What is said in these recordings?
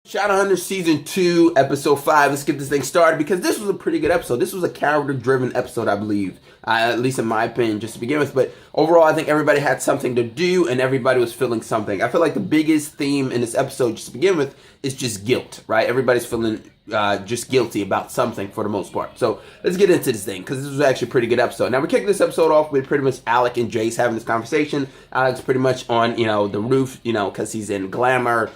Shadowhunters Season 2, Episode 5. Let's get this thing started because this was a pretty good episode. This was a character-driven episode, I believe. At least in my opinion, just to begin with. But overall, I think everybody had something to do and everybody was feeling something. I feel like the biggest theme in this episode, just to begin with, is just guilt, right? Everybody's feeling just guilty about something for the most part. So let's get into this thing because this was actually a pretty good episode. Now, we kicked this episode off with pretty much Alec and Jace having this conversation. Alec's pretty much on, the roof, because he's in glamour,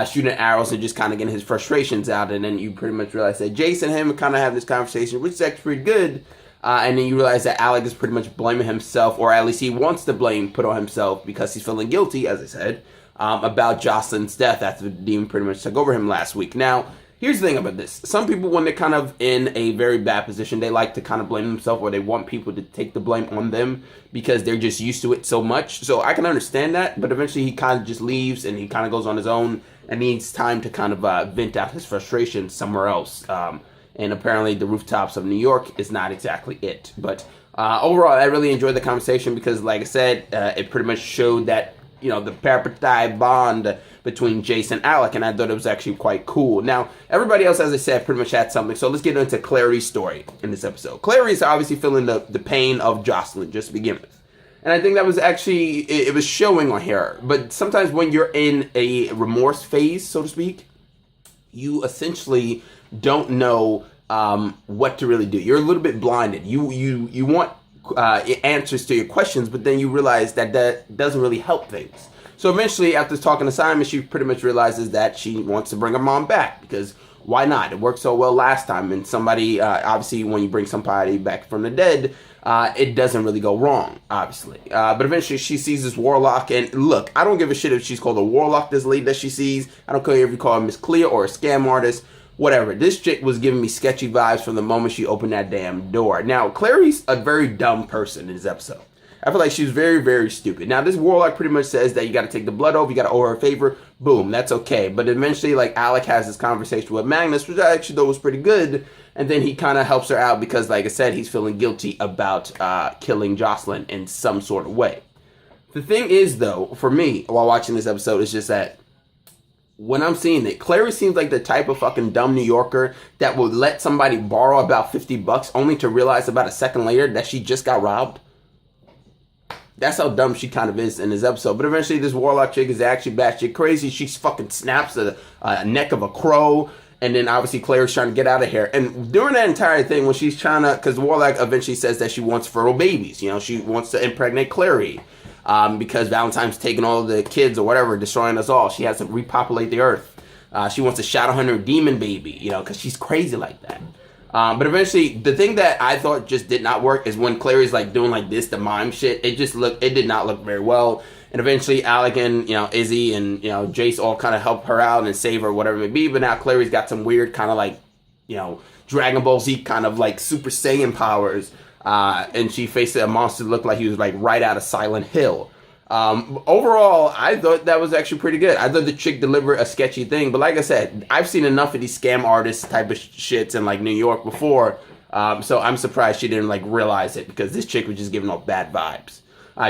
shooting arrows and just kind of getting his frustrations out. And then you pretty much realize that Jace and him are kind of having this conversation, which is actually pretty good. And then you realize that Alec is pretty much blaming himself, or at least he wants the blame put on himself because he's feeling guilty, as I said, about Jocelyn's death after the demon pretty much took over him last week. Now, here's the thing about this. Some people, when they're kind of in a very bad position, they like to kind of blame themselves, or they want people to take the blame on them because they're just used to it so much. So I can understand that, but eventually he kind of just leaves and he kind of goes on his own and needs time to kind of vent out his frustration somewhere else. And apparently the rooftops of New York is not exactly it. But overall, I really enjoyed the conversation because, like I said, it pretty much showed that, the tripartite bond between Jace and Alec, and I thought it was actually quite cool. Now, everybody else, as I said, pretty much had something. So let's get into Clary's story in this episode. Clary is obviously feeling the pain of Jocelyn, just to begin with. And I think that was actually, it was showing on her. But sometimes when you're in a remorse phase, so to speak, you essentially don't know what to really do. You're a little bit blinded. You want answers to your questions, but then you realize that doesn't really help things. So eventually, after talking to Simon, she pretty much realizes that she wants to bring her mom back because why not? It worked so well last time, and somebody, obviously, when you bring somebody back from the dead, it doesn't really go wrong, obviously. But eventually, she sees this warlock, and look, I don't give a shit if she's called a warlock, this lady that she sees. I don't care if you call her Miss Cleo or a scam artist. Whatever. This chick was giving me sketchy vibes from the moment she opened that damn door. Now, Clary's a very dumb person in this episode. I feel like she's very, very stupid. Now, this warlock pretty much says that you got to take the blood off, you got to owe her a favor. Boom, that's okay. But eventually, Alec has this conversation with Magnus, which I actually thought was pretty good. And then he kind of helps her out because, like I said, he's feeling guilty about killing Jocelyn in some sort of way. The thing is, though, for me, while watching this episode, is just that when I'm seeing it, Clary seems like the type of fucking dumb New Yorker that would let somebody borrow about $50 only to realize about a second later that she just got robbed. That's how dumb she kind of is in this episode. But eventually this warlock chick is actually batshit crazy. She fucking snaps the neck of a crow. And then obviously Clary's trying to get out of here. And during that entire thing, when she's trying to, because the warlock eventually says that she wants fertile babies. She wants to impregnate Clary. Because Valentine's taking all of the kids or whatever, destroying us all. She has to repopulate the earth. She wants a Shadowhunter demon baby, because she's crazy like that. But eventually, the thing that I thought just did not work is when Clary's doing this, the mime shit. It did not look very well. And eventually, Alec and, Izzy and, Jace all kind of help her out and save her, whatever it may be. But now Clary's got some weird kind of Dragon Ball Z kind of Super Saiyan powers. And she faced a monster that looked like he was right out of Silent Hill. Overall, I thought that was actually pretty good. I thought the chick delivered a sketchy thing, but like I said, I've seen enough of these scam artist type of shits in New York before, so I'm surprised she didn't realize it because this chick was just giving off bad vibes.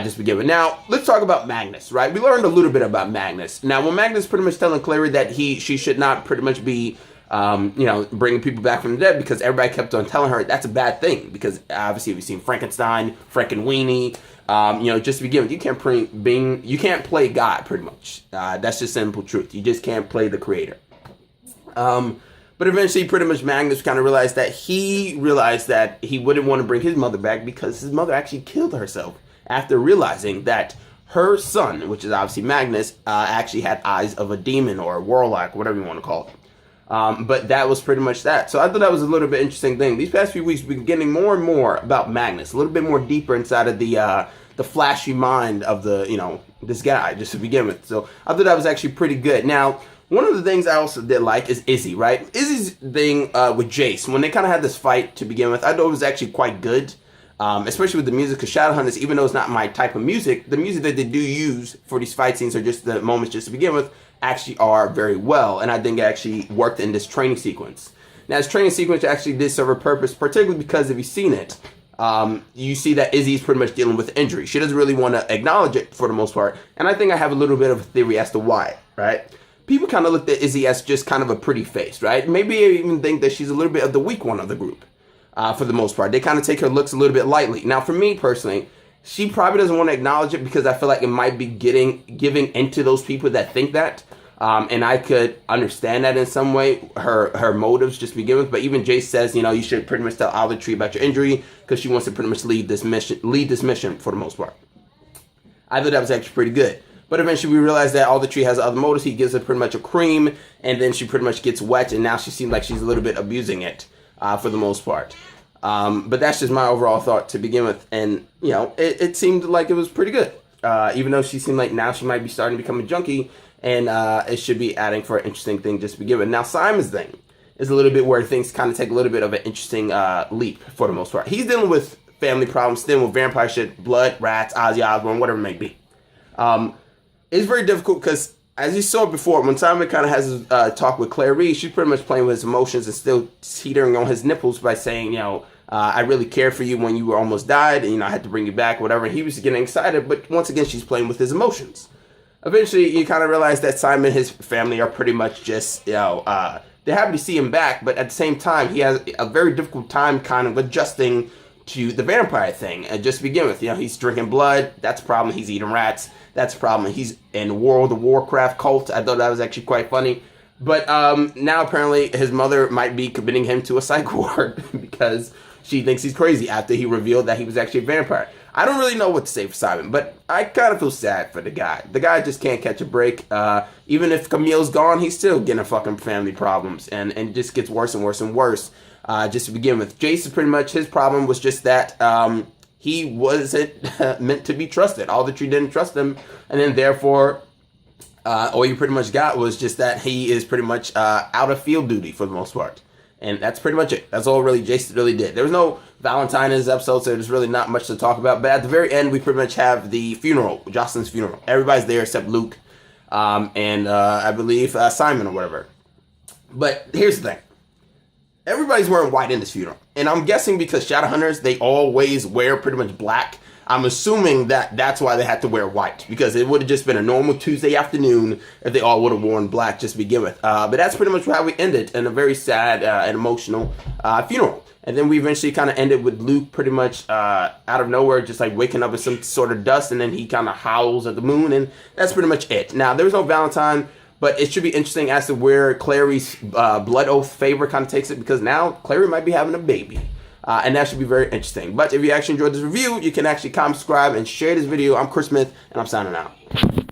Just be given. Now, let's talk about Magnus, right? We learned a little bit about Magnus. Now, when Magnus pretty much telling Clary that she should not pretty much be bringing people back from the dead because everybody kept on telling her that's a bad thing because obviously we've seen Frankenstein, Frankenweenie, just to begin with, you can't play God pretty much. That's just simple truth. You just can't play the creator. But eventually pretty much Magnus kind of realized that he wouldn't want to bring his mother back because his mother actually killed herself after realizing that her son, which is obviously Magnus, actually had eyes of a demon or a warlock, whatever you want to call it. But that was pretty much that. So I thought that was a little bit interesting thing. These past few weeks, we've been getting more and more about Magnus, a little bit more deeper inside of the flashy mind of this guy, just to begin with. So I thought that was actually pretty good. Now, one of the things I also did like is Izzy, right? Izzy's thing with Jace, when they kind of had this fight to begin with, I thought it was actually quite good. Especially with the music of Shadowhunters, even though it's not my type of music, the music that they do use for these fight scenes or just the moments just to begin with actually are very well, and I think it actually worked in this training sequence. Now, this training sequence actually did serve a purpose, particularly because if you've seen it, you see that Izzy's pretty much dealing with injury. She doesn't really want to acknowledge it for the most part, and I think I have a little bit of a theory as to why, right? people kind of looked at Izzy as just kind of a pretty face, right? Maybe I even think that she's a little bit of the weak one of the group, for the most part. They kind of take her looks a little bit lightly. Now, for me personally, she probably doesn't want to acknowledge it because I feel like it might be giving into those people that think that. And I could understand that in some way, her motives just to begin with. But even Jace says, you should pretty much tell Olive Tree about your injury because she wants to pretty much lead this mission for the most part. I thought that was actually pretty good. But eventually we realize that Olive Tree has other motives. He gives her pretty much a cream, and then she pretty much gets wet, and now she seems like she's a little bit abusing it for the most part. But that's just my overall thought to begin with. And, it seemed like it was pretty good. Even though she seemed like now she might be starting to become a junkie, and it should be adding for an interesting thing just to begin with. Now, Simon's thing is a little bit where things kind of take a little bit of an interesting leap for the most part. He's dealing with family problems, dealing with vampire shit, blood, rats, Ozzy Osbourne, whatever it may be. It's very difficult because, as you saw before, when Simon kind of has his talk with Clary, she's pretty much playing with his emotions and still teetering on his nipples by saying, I really cared for you when you were almost died, and, I had to bring you back, whatever. And he was getting excited, but once again, she's playing with his emotions. Eventually, you kind of realize that Simon and his family are pretty much just, they're happy to see him back, but at the same time, he has a very difficult time kind of adjusting to the vampire thing. And just to begin with, he's drinking blood, that's a problem. He's eating rats, that's a problem. He's in World of Warcraft cult. I thought that was actually quite funny. But now apparently his mother might be committing him to a psych ward because she thinks he's crazy after he revealed that he was actually a vampire. I don't really know what to say for Simon, but I kind of feel sad for the guy. The guy just can't catch a break. Even if Camille's gone, he's still getting fucking family problems, and it just gets worse and worse and worse. Just to begin with, Jason, pretty much his problem was just that he wasn't meant to be trusted. All the Tree didn't trust him, and then therefore, all you pretty much got was just that he is pretty much out of field duty for the most part. And that's pretty much it. That's all really Jason really did. There was no Valentine in this episode, so there's really not much to talk about. But at the very end, we pretty much have the funeral, Jocelyn's funeral. Everybody's there except Luke and I believe Simon or whatever. But here's the thing. Everybody's wearing white in this funeral. And I'm guessing because Shadowhunters, they always wear pretty much black. I'm assuming that that's why they had to wear white, because it would have just been a normal Tuesday afternoon if they all would have worn black just to begin with. But that's pretty much how we ended, in a very sad and emotional funeral. And then we eventually kind of ended with Luke pretty much out of nowhere, just like waking up in some sort of dust, and then he kind of howls at the moon, and that's pretty much it. Now, there was no Valentine, but it should be interesting as to where Clary's blood oath favor kind of takes it, because now Clary might be having a baby. And that should be very interesting. But if you actually enjoyed this review, you can actually comment, subscribe, and share this video. I'm Chris Smith, and I'm signing out.